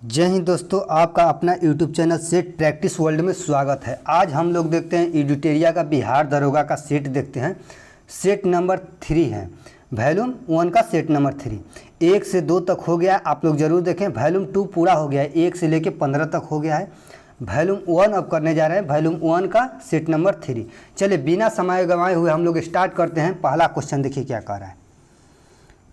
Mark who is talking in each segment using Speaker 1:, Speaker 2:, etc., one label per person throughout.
Speaker 1: जय हिंद दोस्तों, आपका अपना YouTube channel set practice world में स्वागत है। आज हम लोग देखते हैं एडिटोरिया का बिहार दरोगा का सेट देखते हैं। सेट नंबर 3 है, वॉल्यूम 1 का सेट नंबर 3। 1 से 2 तक हो गया है, आप लोग जरूर देखें। वॉल्यूम 2 पूरा हो गया है, 1 से लेके 15 तक हो गया है। वॉल्यूम 1 अब करने जा रहे हैं, वॉल्यूम 1 का सेट नंबर 3। चलिए बिना समय गंवाए हुए हम लोग स्टार्ट करते हैं। पहला क्वेश्चन देखिए क्या कह रहा है।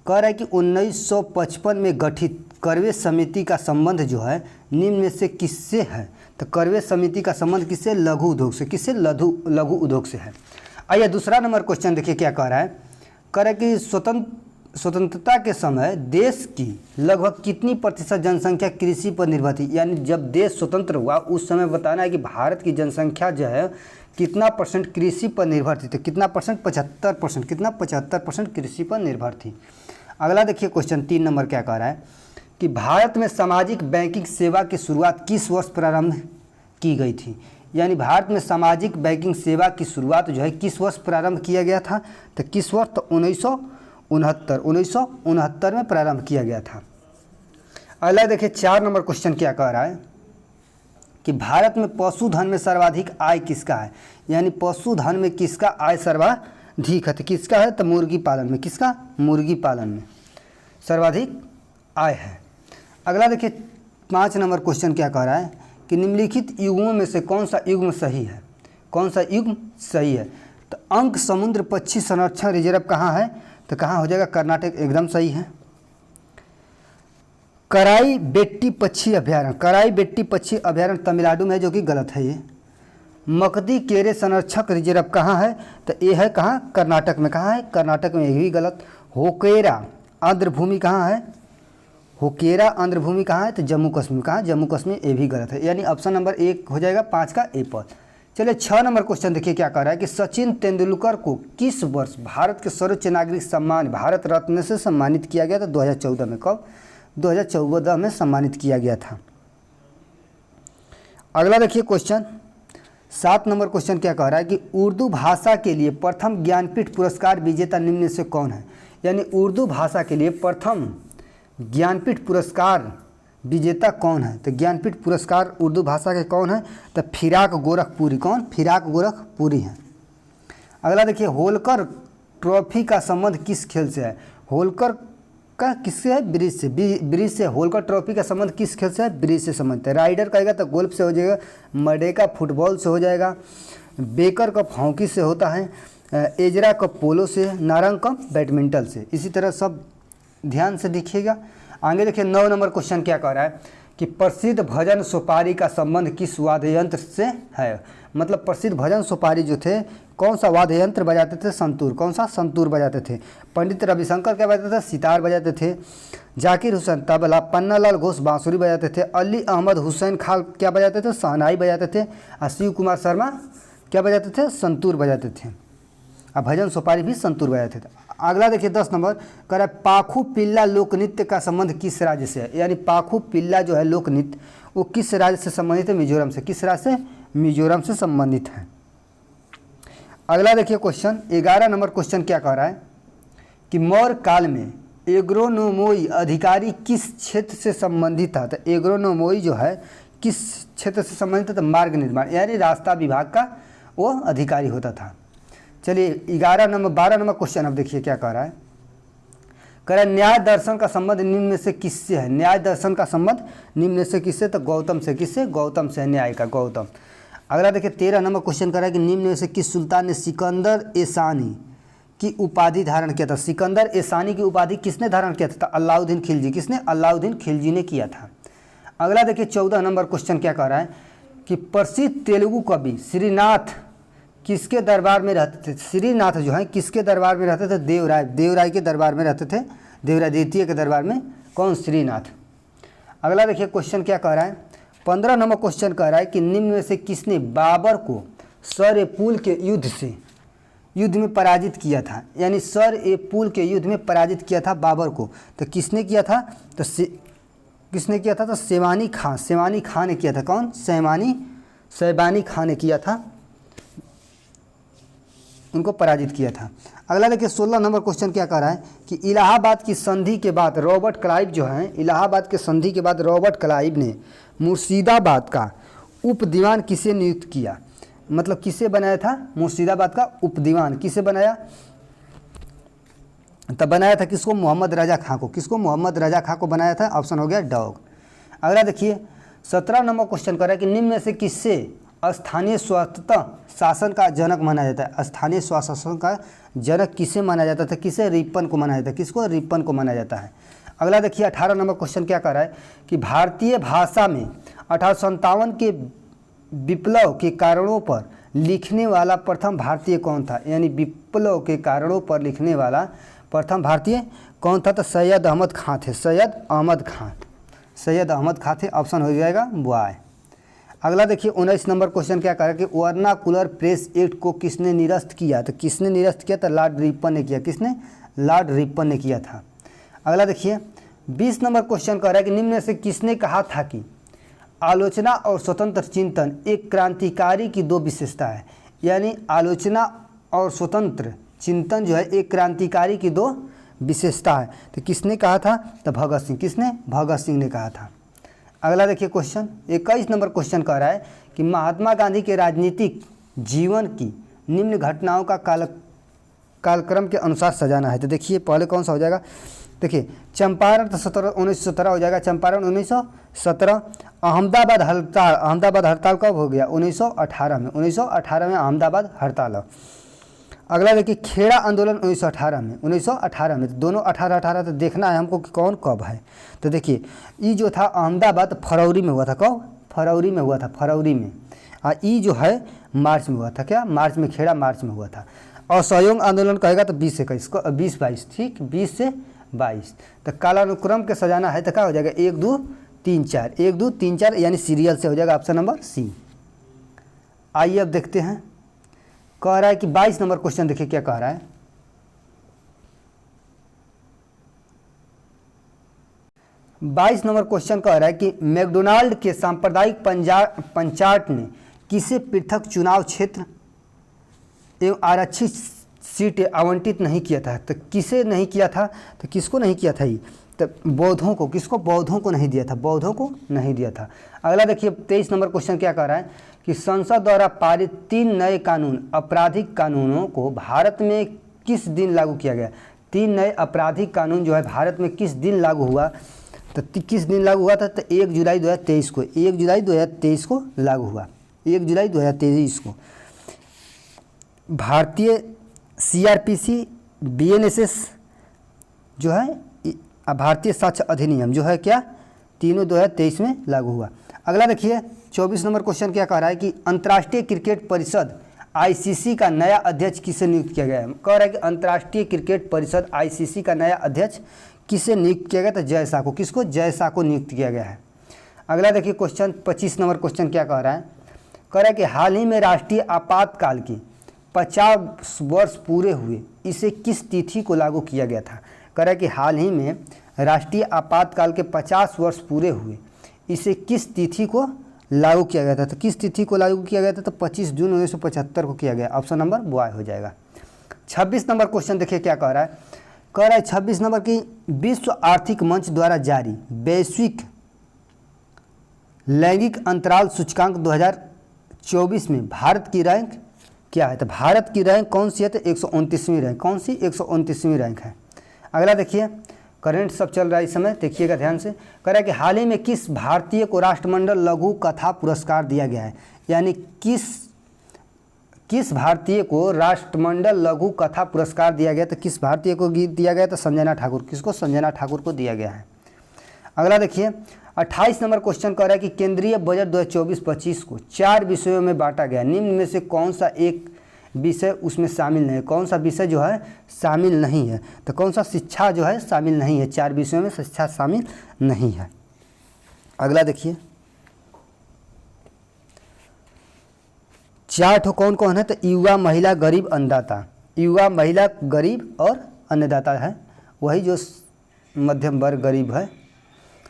Speaker 1: कह रहा है कि 1955 में गठित करवे समिति का संबंध जो है निम्न में से किससे है। तो करवे समिति का संबंध किससे? लघु उद्योग से। किससे? लघु उद्योग से है। आइए दूसरा नंबर क्वेश्चन देखिए क्या कह रहा है। कह रहा है कि स्वतंत्रता के समय देश की लगभग कितनी प्रतिशत जनसंख्या कृषि पर निर्भर थी। यानी जब देश स्वतंत्र हुआ उस समय बताना है कि भारत की जनसंख्या जो है कितना परसेंट कृषि पर निर्भर थी। तो कितना परसेंट? 75%। कितना? 75% कृषि पर निर्भर थी। अगला देखिए क्वेश्चन 3 नंबर क्या कह रहा है कि भारत में सामाजिक बैंकिंग सेवा की शुरुआत किस वर्ष प्रारंभ की गई थी। यानी भारत में सामाजिक बैंकिंग सेवा की शुरुआत जो है किस वर्ष प्रारंभ किया गया था। तो किस वर्ष? तो 1969 में प्रारंभ किया गया था। अगला देखिए 4 नंबर क्वेश्चन क्या कह रहा है कि भारत में पशुधन में सर्वाधिक आय किसका है। यानी पशुधन में किसका आय सर्वाधिक है। तो किसका है? तो मुर्गी पालन में। किसका? मुर्गी पालन में सर्वाधिक आय है। अगला देखिए 5 नंबर क्वेश्चन क्या कह रहा है कि निम्नलिखित युग्मों में से कौन सा युग्म सही है। कौन सा युग्म सही है? तो अंक समुद्र पक्षी संरक्षण रिजर्व कहाँ है। तो कहाँ हो जाएगा? कर्नाटक। एकदम सही है। कराई बेट्टी पक्षी अभ्यारण्य, कराई बेट्टी पक्षी अभ्यारण्य तमिलनाडु में है, जो कि गलत है। ये मकदी केरे संरक्षक रिजर्व कहाँ है। तो ये है कहाँ? कर्नाटक में। कहाँ है? कर्नाटक में। ये भी गलत। होकेरा आंध्र भूमि कहाँ है? होकेरा आंध्र भूमि कहाँ है? तो जम्मू कश्मीर। कहाँ? जम्मू कश्मीर। ये भी गलत है। यानी ऑप्शन नंबर 1 हो जाएगा 5 का ए पर। चलिए 6 नंबर क्वेश्चन देखिए क्या कह रहा है कि सचिन तेंदुलकर को किस वर्ष भारत के सर्वोच्च नागरिक सम्मान भारत रत्न से सम्मानित किया गया था। 2014 में। कब? 2014 में सम्मानित किया गया था। अगला देखिए क्वेश्चन 7 नंबर क्वेश्चन क्या कह रहा है कि उर्दू भाषा के लिए प्रथम ज्ञानपीठ पुरस्कार विजेता निम्न में से कौन है। यानी उर्दू भाषा के लिए प्रथम ज्ञानपीठ पुरस्कार विजेता कौन है। तो ज्ञानपीठ पुरस्कार उर्दू भाषा के कौन है? तो फिराक गोरखपुरी। कौन? फिराक गोरखपुरी है। अगला देखिए होलकर ट्रॉफी का संबंध किस खेल से है। होलकर का किससे है? ब्रिज से। ब्रिज से। होलकर ट्रॉफी का संबंध किस खेल से है? ब्रिज से संबंधित है। राइडर कहेगा तो गोल्फ से हो जाएगा, मडेका फुटबॉल से हो जाएगा, बेकर कप हॉकी से होता है, एजरा कप पोलो से, नारंग कप बैडमिंटन से। इसी तरह सब ध्यान से देखिएगा। आगे देखिए 9 नंबर क्वेश्चन क्या कह रहा है कि प्रसिद्ध भजन सोपारी का संबंध किस वाद्य यंत्र से है। मतलब प्रसिद्ध भजन सोपारी जो थे कौन सा वाद्य यंत्र बजाते थे? संतूर। कौन सा? संतूर बजाते थे। पंडित रविशंकर क्या बजाते थे? सितार बजाते थे। जाकिर हुसैन तबला, पन्नालाल घोष बांसुरी बजाते थे। अली अहमद हुसैन खान क्या बजाते थे? शहनाई बजाते थे। और शिव कुमार शर्मा क्या बजाते थे? संतूर बजाते थे। और भजन सोपारी भी संतूर बजाते थे। अगला देखिए 10 नंबर कह रहा है पाखु पिल्ला लोक नृत्य का संबंध किस राज्य से है। यानी पाखु पिल्ला जो है लोक नृत्य वो किस राज्य से संबंधित है? मिजोरम से। किस राज्य से? मिजोरम से संबंधित है। अगला देखिए क्वेश्चन 11 नंबर क्वेश्चन क्या कह रहा है कि मौर्य काल में एग्रोनोमोई अधिकारी किस क्षेत्र से संबंधित था। तो एग्रोनोमोई जो है किस क्षेत्र से संबंधित है? तो मार्ग निर्माण यानी रास्ता विभाग का वो अधिकारी होता था। चलिए 12 नंबर क्वेश्चन अब देखिए क्या कह रहा है। कह रहा है न्याय दर्शन का संबंध निम्न में से किससे है। न्याय दर्शन का संबंध निम्न में से किससे? तो गौतम से। किससे? गौतम से। न्याय का गौतम। अगला देखिए 13 नंबर क्वेश्चन कह रहा है कि निम्न में से किस सुल्तान ने सिकंदर एसानी की उपाधि धारण किया था। सिकंदर एसानी की उपाधि किसने धारण किया था? तो अलाउद्दीन खिलजी। किसने? अलाउद्दीन खिलजी ने किया था। अगला देखिए 14 नंबर क्वेश्चन क्या कह रहा है कि प्रसिद्ध तेलुगु कवि श्रीनाथ किसके दरबार में रहते थे। श्रीनाथ जो है किसके दरबार में रहते थे? देवराय। देवराय के दरबार में रहते थे। देवराय द्वितीय के दरबार में। कौन? श्रीनाथ। अगला देखिए क्वेश्चन क्या कह रहा है 15 नंबर क्वेश्चन कह रहा है कि निम्न में से किसने बाबर को सर ए पुल के युद्ध में पराजित किया था। यानी सर ए पुल के युद्ध में पराजित किया था बाबर को। तो किसने किया था? तो किसने किया था? तो सेवानी खां। सेवानी खां ने किया था। कौन? सैबानी खां ने किया था। उनको पराजित किया था। अगला देखिए 16 नंबर क्वेश्चन क्या कह रहा है कि इलाहाबाद की संधि के बाद रॉबर्ट क्लाइव जो हैं, इलाहाबाद के संधि के बाद रॉबर्ट क्लाइव ने मुर्शिदाबाद का उप दीवान किसे नियुक्त किया, मतलब किसे बनाया था, मुर्शिदाबाद का उप दीवान किसे बनाया, तब बनाया था किसको, मोहम्मद रजा खां को। किसको, मोहम्मद रजा खां को बनाया था। ऑप्शन हो गया डॉग। अगला देखिए 17 नंबर क्वेश्चन कर रहा है कि निम्न में से किससे स्थानीय स्वायत्तता शासन का जनक माना जाता है। स्थानीय स्वशासन का जनक किसे माना जाता था, किसे, रिपन को माना जाता है। किसको, रिपन को माना जाता है। अगला देखिए 18 नंबर क्वेश्चन क्या कर रहा है कि भारतीय भाषा में 1857 के विप्लव के कारणों पर लिखने वाला प्रथम भारतीय कौन था, यानी विप्लव के कारणों पर लिखने वाला प्रथम भारतीय कौन था, तो सैयद अहमद खां थे। सैयद अहमद खां, सैयद अहमद खां थे। ऑप्शन हो जाएगा बॉय। अगला देखिए 19 नंबर क्वेश्चन क्या कह रहा है कि वर्नाकुलर प्रेस एक्ट को किसने निरस्त किया, तो किसने निरस्त किया, तो लॉर्ड रिपन ने किया। किसने, लॉर्ड रिपन ने किया था। अगला देखिए 20 नंबर क्वेश्चन कह रहा है कि निम्न में से किसने कहा था कि आलोचना और स्वतंत्र चिंतन एक क्रांतिकारी की दो विशेषता है, यानी आलोचना और स्वतंत्र चिंतन जो है एक क्रांतिकारी की दो विशेषता है। तो किसने कहा था, तो भगत सिंह। किसने, भगत सिंह ने कहा था। अगला देखिए क्वेश्चन 21 नंबर क्वेश्चन कह रहा है कि महात्मा गांधी के राजनीतिक जीवन की निम्न घटनाओं का कालक्रम के अनुसार सजाना है। तो देखिए पहले कौन सा हो जाएगा, देखिए चंपारण तो 1917 हो जाएगा, चंपारण 1917। अहमदाबाद हड़ताल, अहमदाबाद हड़ताल कब हो गया, 1918 में, 1918 में अहमदाबाद हड़ताल। अगला देखिए खेड़ा आंदोलन 1918 में, 1918 में। तो दोनों 18-18 तो देखना है हमको कि कौन कब है। तो देखिए ये जो था अहमदाबाद फरवरी में हुआ था। कब, फरवरी में हुआ था, फरवरी में। और ये जो है मार्च में हुआ था। क्या, मार्च में, खेड़ा मार्च में हुआ था। और असहयोग आंदोलन कहेगा तो 20 से 22, ठीक, 20 से 22। तो कालानुक्रम के सजाना है तो क्या हो जाएगा, 1 2 3 4, 1 2 3 4, यानी सीरियल से हो जाएगा। Option number C. आइए अब देखते हैं, कह रहा है कि 22 नंबर क्वेश्चन देखिए क्या कह रहा है। बाईस नंबर क्वेश्चन कह रहा है कि मैकडोनाल्ड के सांप्रदायिक पंचायत ने किसे पृथक चुनाव क्षेत्र एवं आरक्षित सीट आवंटित नहीं किया था। तो किसे नहीं किया था, तो किसको नहीं किया था ये, तो बौद्धों को। किसको, बौद्धों को नहीं दिया था, बौद्धों को नहीं दिया था। अगला देखिए 23 नंबर क्वेश्चन क्या कह रहा है कि संसद द्वारा पारित 3 नए कानून आपराधिक कानूनों को भारत में किस दिन लागू किया गया। 3 नए आपराधिक कानून जो है भारत में किस दिन लागू हुआ, तो किस दिन लागू हुआ था, तो 1 जुलाई 2023 को, 1 जुलाई 2023 को लागू हुआ, 1 जुलाई 2023 को। भारतीय CRPC, BNSS जो है, भारतीय साक्ष्य अधिनियम जो है क्या, तीनों 2023 में लागू हुआ। अगला देखिए 24 नंबर क्वेश्चन क्या कह रहा है कि अंतर्राष्ट्रीय क्रिकेट परिषद ICC का नया अध्यक्ष किसे नियुक्त किया गया है। कह रहा है कि अंतर्राष्ट्रीय क्रिकेट परिषद ICC का नया अध्यक्ष किसे नियुक्त किया गया, तो जय शाह को। किसको, जय शाह को नियुक्त किया गया है। अगला देखिए क्वेश्चन 25 नंबर क्वेश्चन क्या कह रहा है, कह रहा है कि हाल ही में राष्ट्रीय आपातकाल की 50 वर्ष पूरे हुए, इसे किस तिथि को लागू किया गया था। कह रहा है कि हाल ही में राष्ट्रीय आपातकाल के 50 वर्ष पूरे हुए, इसे किस तिथि को लागू किया गया था। तो किस तिथि को लागू किया गया था, तो 25 जून 1975 को किया गया। ऑप्शन नंबर बॉय हो जाएगा। 26 नंबर क्वेश्चन देखिए क्या कह रहा है, कह रहा है 26 नंबर की विश्व आर्थिक मंच द्वारा जारी वैश्विक लैंगिक अंतराल सूचकांक 2024 में भारत की रैंक क्या है। तो भारत की रैंक कौन सी है, तो 129वीं रैंक। कौन सी, 129वीं रैंक है। अगला देखिए करंट सब चल रहा है इस समय, देखिएगा ध्यान से। कह रहा है कि हाल ही में किस भारतीय को राष्ट्रमंडल लघु कथा पुरस्कार दिया गया है, यानी किस भारतीय को राष्ट्रमंडल लघु कथा पुरस्कार दिया गया। तो किस भारतीय को दिया गया, तो संजना ठाकुर। किसको, संजना ठाकुर को दिया गया है। अगला देखिए 28 नंबर क्वेश्चन कह रहा है कि केंद्रीय बजट 2024-25 को 4 विषयों में बांटा गया, निम्न में से कौन सा एक विषय उसमें शामिल नहीं है। कौन सा विषय जो है शामिल नहीं है, तो कौन सा, शिक्षा जो है शामिल नहीं है। 4 विषयों में शिक्षा शामिल नहीं है। अगला देखिए 4 ठो कौन कौन है, तो युवा, महिला, गरीब, अन्नदाता। युवा, महिला, गरीब और अन्नदाता है, वही जो मध्यम वर्ग गरीब है।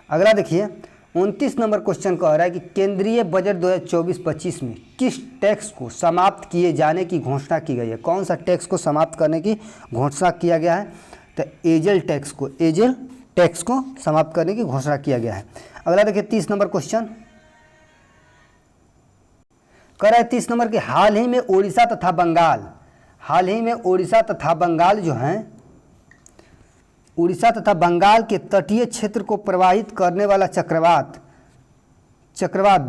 Speaker 1: अगला देखिए 29 नंबर क्वेश्चन कह रहा है कि केंद्रीय बजट 2024-25 में किस टैक्स को समाप्त किए जाने की घोषणा की गई है? कौन सा टैक्स को समाप्त करने की घोषणा किया गया है? तो एजेल टैक्स को समाप्त करने की घोषणा किया गया है। अगला देखिए 30 नंबर क्वेश्चन कह रहा है 30 नंबर के हाल ही में ओडिशा तथा बंगाल जो हैं, उड़ीसा तथा बंगाल के तटीय क्षेत्र को प्रवाहित करने वाला चक्रवात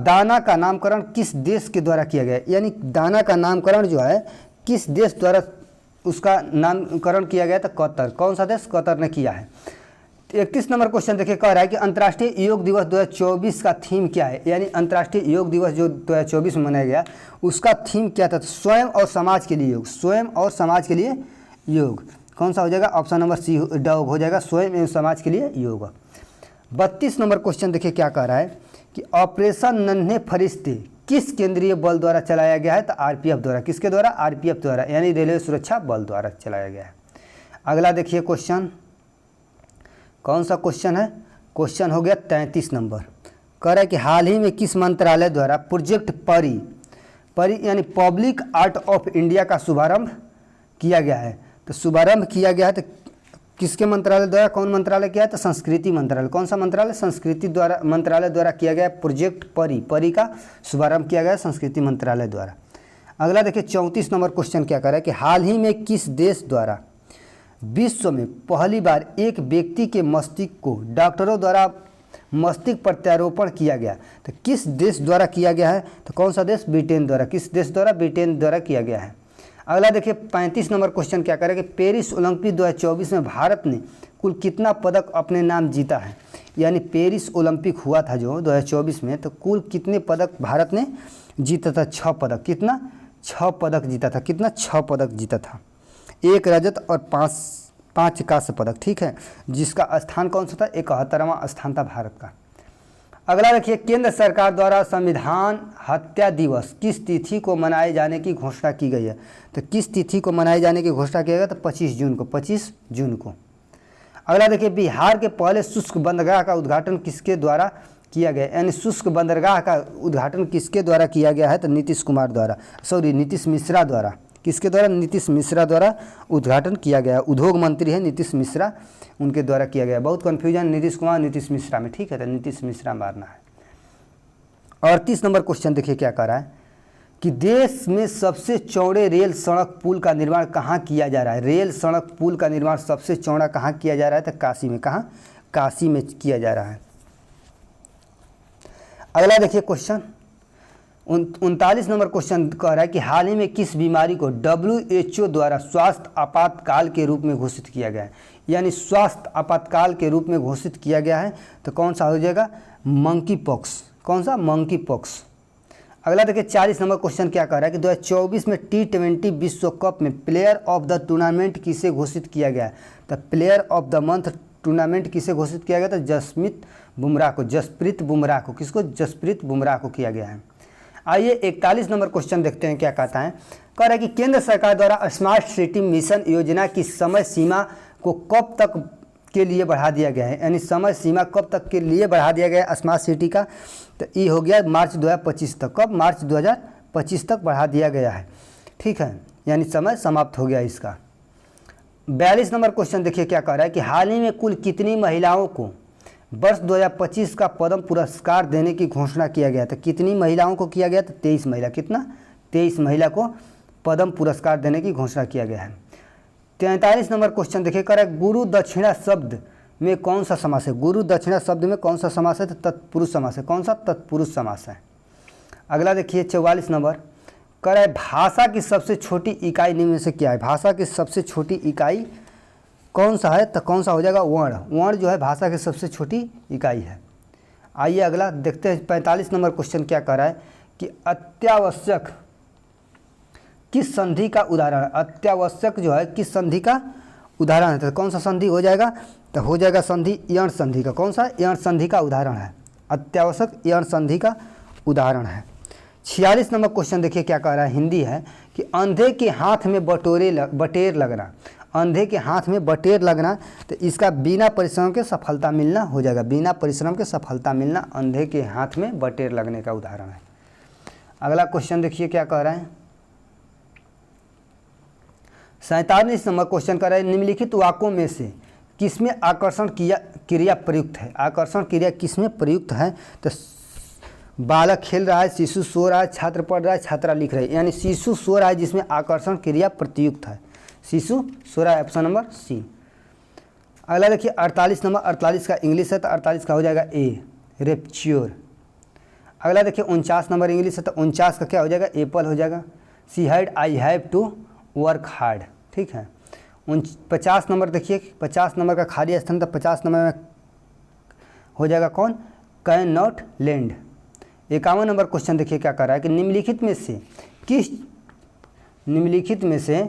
Speaker 1: दाना का नामकरण किस देश के द्वारा किया गया? यानी दाना का नामकरण जो है किस देश द्वारा उसका नामकरण किया गया? तो कतर। कौन सा देश? कतर ने किया है। 31 नंबर क्वेश्चन देखिए कह रहा है कि अंतर्राष्ट्रीय योग दिवस 2024 का थीम क्या है? यानी अंतर्राष्ट्रीय योग दिवस जो 2024 में मनाया गया उसका थीम क्या था? तो स्वयं और समाज के लिए योग। स्वयं और समाज के लिए योग। कौन सा हो जाएगा? ऑप्शन नंबर सी डॉग हो जाएगा, स्वयं एवं समाज के लिए योग। 32 नंबर क्वेश्चन देखिए क्या कह रहा है कि ऑपरेशन नन्हे फरिश्ते किस केंद्रीय बल द्वारा चलाया गया है? तो आरपीएफ द्वारा। किसके द्वारा? आरपीएफ द्वारा, यानी रेलवे सुरक्षा बल द्वारा चलाया गया है। अगला देखिए क्वेश्चन, कौन सा क्वेश्चन है? क्वेश्चन हो गया 33 नंबर। कह रहा है कि हाल ही में किस मंत्रालय द्वारा प्रोजेक्ट परी यानी पब्लिक आर्ट ऑफ इंडिया का शुभारंभ किया गया है? तो शुभारंभ किया गया है तो किसके मंत्रालय द्वारा? कौन मंत्रालय किया है? तो संस्कृति मंत्रालय। कौन सा मंत्रालय? संस्कृति द्वारा मंत्रालय द्वारा किया गया प्रोजेक्ट परी का शुभारंभ किया गया संस्कृति मंत्रालय द्वारा। अगला देखिए 34 नंबर क्वेश्चन क्या कर रहा है कि हाल ही में किस देश द्वारा विश्व में पहली बार एक व्यक्ति के मस्तिष्क को डॉक्टरों द्वारा मस्तिष्क प्रत्यारोपण किया गया? तो किस देश द्वारा किया गया है? तो कौन सा देश? ब्रिटेन द्वारा। किस देश द्वारा? ब्रिटेन द्वारा किया गया है। अगला देखिए 35 नंबर क्वेश्चन क्या करें कि पेरिस ओलंपिक 2024 में भारत ने कुल कितना पदक अपने नाम जीता है? यानी पेरिस ओलंपिक हुआ था जो 2024 में, तो कुल कितने पदक भारत ने जीता था? 6 पदक। कितना? 6 पदक जीता था। कितना? 6 पदक जीता था। 1 रजत और 5 कांस्य पदक। ठीक है, जिसका स्थान कौन सा था? 71वां स्थान था भारत का। अगला देखिए केंद्र सरकार द्वारा संविधान हत्या दिवस किस तिथि को मनाए जाने की घोषणा की गई है? तो किस तिथि को मनाए जाने की घोषणा किया गया? तो 25 जून को। 25 जून को। अगला देखिए बिहार के पहले शुष्क बंदरगाह का उद्घाटन किसके द्वारा किया गया? यानी शुष्क बंदरगाह का उद्घाटन किसके द्वारा किया गया है? तो नीतीश मिश्रा द्वारा। किसके द्वारा? नीतीश मिश्रा द्वारा उद्घाटन किया गया। उद्योग मंत्री है नीतीश मिश्रा, उनके द्वारा किया गया। बहुत कन्फ्यूजन नीतीश कुमार नीतीश मिश्रा में। ठीक है, तो नीतीश मिश्रा मारना है। 38 नंबर क्वेश्चन देखिए क्या कर रहा है कि देश में सबसे चौड़े रेल सड़क पुल का निर्माण कहाँ किया जा रहा है? रेल सड़क पुल का निर्माण सबसे चौड़ा कहाँ किया जा रहा है? तो काशी में। कहाँ? काशी में किया जा रहा है। अगला देखिए क्वेश्चन 39 नंबर क्वेश्चन कह रहा है कि हाल ही में किस बीमारी को WHO द्वारा स्वास्थ्य आपातकाल के रूप में घोषित किया गया है? यानी स्वास्थ्य आपातकाल के रूप में घोषित किया गया है, तो कौन सा हो जाएगा? Monkey pox. कौन सा? Monkey pox. अगला देखिए 40 नंबर क्वेश्चन क्या कह रहा है कि 2024 में T20 विश्व कप में प्लेयर ऑफ द टूर्नामेंट किसे घोषित किया गया है? तो player of the month tournament किसे घोषित किया गया? तो जसप्रीत बुमराह को। किसको? जसप्रीत बुमराह को किया गया है। आइए 41 नंबर क्वेश्चन देखते हैं क्या कहता है। कह रहा है कि केंद्र सरकार द्वारा स्मार्ट सिटी मिशन योजना की समय सीमा को कब तक के लिए बढ़ा दिया गया है? यानी समय सीमा कब तक के लिए बढ़ा दिया गया है स्मार्ट सिटी का? तो ये हो गया मार्च 2025 तक। कब? मार्च 2025 तक बढ़ा दिया गया है। ठीक है, यानी समय समाप्त हो गया इसका। 42 नंबर क्वेश्चन देखिए क्या कह रहा है कि हाल ही में कुल कितनी महिलाओं को वर्ष 2025 का पद्म पुरस्कार देने की घोषणा किया गया? तो कितनी महिलाओं को किया गया? तो 23 महिला। कितना? 23 महिला को पद्म पुरस्कार देने की घोषणा किया गया है। 43 नंबर क्वेश्चन देखिए कर गुरु दक्षिणा शब्द में कौन सा समास है? गुरु दक्षिणा शब्द में कौन सा समास है? तो तत्पुरुष समास है। कौन सा? तत्पुरुष समास है। अगला देखिए 44 नंबर कर है भाषा की सबसे छोटी इकाई निम्न में से क्या है? भाषा की सबसे छोटी इकाई कौन सा है? तो कौन सा हो जाएगा? वर्ण। वर्ण जो है भाषा की सबसे छोटी इकाई है। आइए अगला देखते हैं 45 नंबर क्वेश्चन क्या कह रहा है कि अत्यावश्यक किस संधि का उदाहरण है? अत्यावश्यक जो है किस संधि का उदाहरण है? तो कौन सा संधि हो जाएगा? तो हो जाएगा संधि यण संधि का। कौन सा? यण संधि का उदाहरण है। अत्यावश्यक यण संधि का उदाहरण है। 46 नंबर क्वेश्चन देखिए क्या कह रहा है, हिंदी है कि अंधे के हाथ में बटेर लगना। अंधे के हाथ में बटेर लगना, तो इसका बिना परिश्रम के सफलता मिलना हो जाएगा। बिना परिश्रम के सफलता मिलना अंधे के हाथ में बटेर लगने का उदाहरण है। अगला क्वेश्चन देखिए क्या कह रहा है। 47 नंबर क्वेश्चन कर रहा है, निम्नलिखित वाक्यों में से किसमें आकर्षण क्रिया प्रयुक्त है। आकर्षण क्रिया किसमें प्रयुक्त है, तो बालक खेल रहा है, शिशु सो रहा है, छात्र पढ़ रहा है, छात्रा लिख रही है, यानी शिशु सो रहा है जिसमें आकर्षण क्रिया प्रयुक्त है। शिशु सो रहा है, ऑप्शन नंबर सी। अगला देखिए 48 नंबर, 48 का इंग्लिश है तो 48 का हो जाएगा ए, रेप्च्योर। अगला देखिए 49 नंबर इंग्लिश है तो 49 का क्या हो जाएगा, एप्पल हो जाएगा। See had I have to work hard, ठीक है। 50 नंबर देखिए, 50 नंबर का खाली स्थान तो 50 नंबर में हो जाएगा कौन, can not land. 51 number question देखिए क्या कर रहा है कि निम्नलिखित में से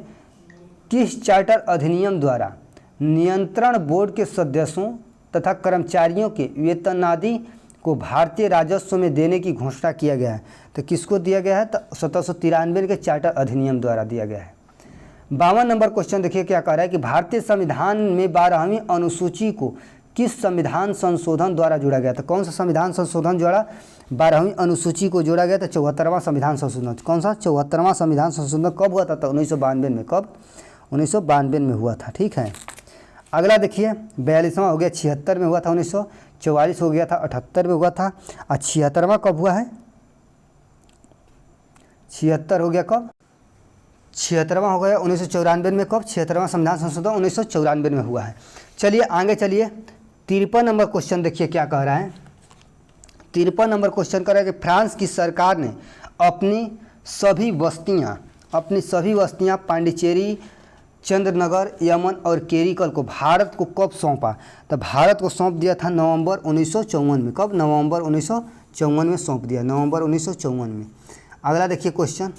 Speaker 1: किस चार्टर अधिनियम द्वारा नियंत्रण बोर्ड के सदस्यों तथा कर्मचारियों के वेतनादि को भारतीय राजस्व में देने की घोषणा किया गया है। तो किसको दिया गया है, तो 1793 के चार्टर अधिनियम द्वारा दिया गया है। 52 नंबर क्वेश्चन देखिए क्या कह रहा है कि भारतीय संविधान में 12वीं अनुसूची को किस संविधान संशोधन द्वारा जोड़ा गया था। कौन सा संविधान संशोधन जोड़ा, 12वीं अनुसूची को जोड़ा गया था 74वां संविधान संशोधन। कौन सा, 74वां संविधान संशोधन कब हुआ था, तो 1992 में। कब, 1992 में हुआ था, ठीक है। अगला देखिए 42वां हो गया 76 में हुआ था, 1944 हो गया था 78 में हुआ था, और 76वां कब हुआ है, 76 हो गया कब, 76वां हो गया 1994 में। कब, 76वां संविधान संशोधन 1994 में हुआ है। चलिए आगे चलिए 53 नंबर क्वेश्चन देखिए क्या कह रहा है। 53 नंबर क्वेश्चन कह रहा है कि फ्रांस की सरकार ने अपनी सभी बस्तियां पांडिचेरी, चंद्रनगर, यमन और केरिकल को भारत को कब सौंपा, तो भारत को सौंप दिया था नवंबर 1954 में। कब, नवंबर 1954 में सौंप दिया, नवंबर 1954 में। अगला देखिए क्वेश्चन,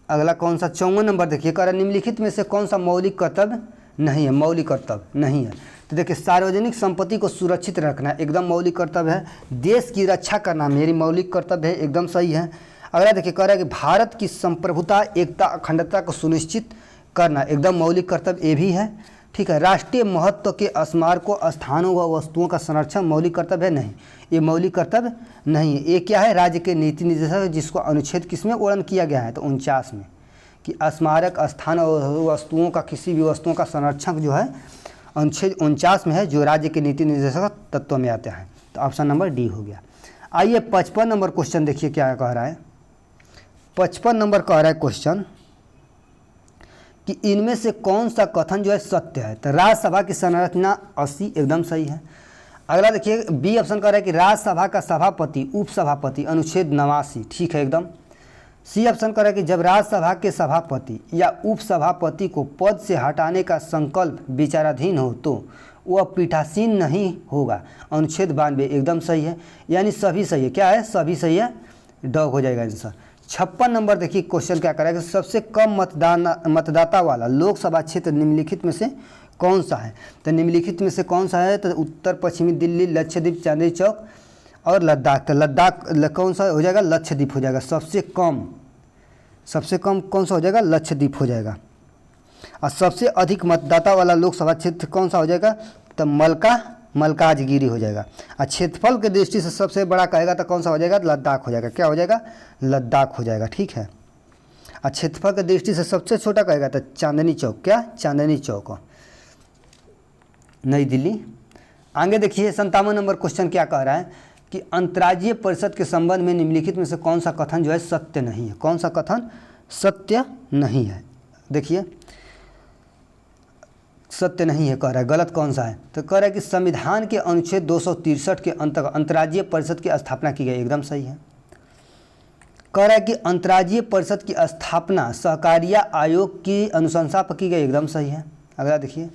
Speaker 1: अगला कौन सा, 54 नंबर देखिए कह रहा है निम्नलिखित में से कौन सा मौलिक कर्तव्य नहीं है, मौलिक कर्तव्य नहीं है। तो देखिए सार्वजनिक संपत्ति को सुरक्षित रखना एकदम मौलिक कर्तव्य है। देश की रक्षा करना मेरी मौलिक कर्तव्य है, एकदम सही है। अगला देखिए कह रहा है कि भारत की संप्रभुता, एकता, अखंडता को सुनिश्चित करना एकदम मौलिक कर्तव्य ये भी है, ठीक है। राष्ट्रीय महत्व के स्मारकों, स्थानों व वस्तुओं का संरक्षण मौलिक कर्तव्य है, नहीं, ये मौलिक कर्तव्य नहीं है। ये क्या है, राज्य के नीति निर्देशक, जिसको अनुच्छेद किसमें वर्णन किया गया है, तो 49 में, कि स्मारक, स्थान और वस्तुओं का, किसी भी वस्तुओं का संरक्षण जो है अनुच्छेद 49 में है, जो राज्य के नीति निर्देशक तत्व में आते हैं। तो ऑप्शन नंबर डी हो गया। आइए 55 नंबर क्वेश्चन देखिए क्या कह रहा है। 55 नंबर कह रहा है क्वेश्चन कि इनमें से कौन सा कथन जो है सत्य है, तो राज्यसभा की संरचना 80 एकदम सही है। अगला देखिए बी ऑप्शन कह रहा है कि राज्यसभा का सभापति, उपसभापति, अनुच्छेद 89, ठीक है एकदम। सी ऑप्शन कह रहा है कि जब राज्यसभा के सभापति या उपसभापति को पद से हटाने का संकल्प विचाराधीन हो तो वह पीठासीन नहीं होगा, अनुच्छेद 92 एकदम सही है, यानी सभी सही है। क्या है, सभी सही है, डॉग हो जाएगा आंसर। 56 नंबर देखिए क्वेश्चन क्या करेगा, सबसे कम मतदाता वाला लोकसभा क्षेत्र निम्नलिखित में से कौन सा है। तो निम्नलिखित में से कौन सा है, तो उत्तर पश्चिमी दिल्ली, लक्षद्वीप, चांदनी चौक और लद्दाख। तो लद्दाख कौन सा हो जाएगा, लक्षद्वीप हो जाएगा। सबसे कम कौन सा हो जाएगा, लक्षद्वीप हो जाएगा। और सबसे अधिक मतदाता वाला लोकसभा क्षेत्र कौन सा हो जाएगा, तो मल्काजगिरी हो जाएगा। और क्षेत्रफल की दृष्टि से सबसे बड़ा कहेगा तो कौन सा हो जाएगा, लद्दाख हो जाएगा। क्या हो जाएगा, लद्दाख हो जाएगा, ठीक है। और क्षेत्रफल की दृष्टि से सबसे छोटा कहेगा तो चांदनी चौक। क्या, चांदनी चौक, नई दिल्ली। आगे देखिए 57 नंबर क्वेश्चन क्या कह रहा है कि अंतर्राज्यीय परिषद के संबंध में निम्नलिखित में से कौन सा कथन जो है सत्य नहीं है। कौन सा कथन सत्य नहीं है, देखिए सत्य नहीं है कह रहा है, गलत कौन सा है, तो कह रहा है कि संविधान के अनुच्छेद 263 के अंतर्गत अंतर्राज्यीय परिषद की स्थापना की गई, एकदम सही है। कह रहा है कि अंतर्राज्यीय परिषद की स्थापना सहकारिता आयोग की अनुशंसा पर की गई, एकदम सही है। अगला देखिए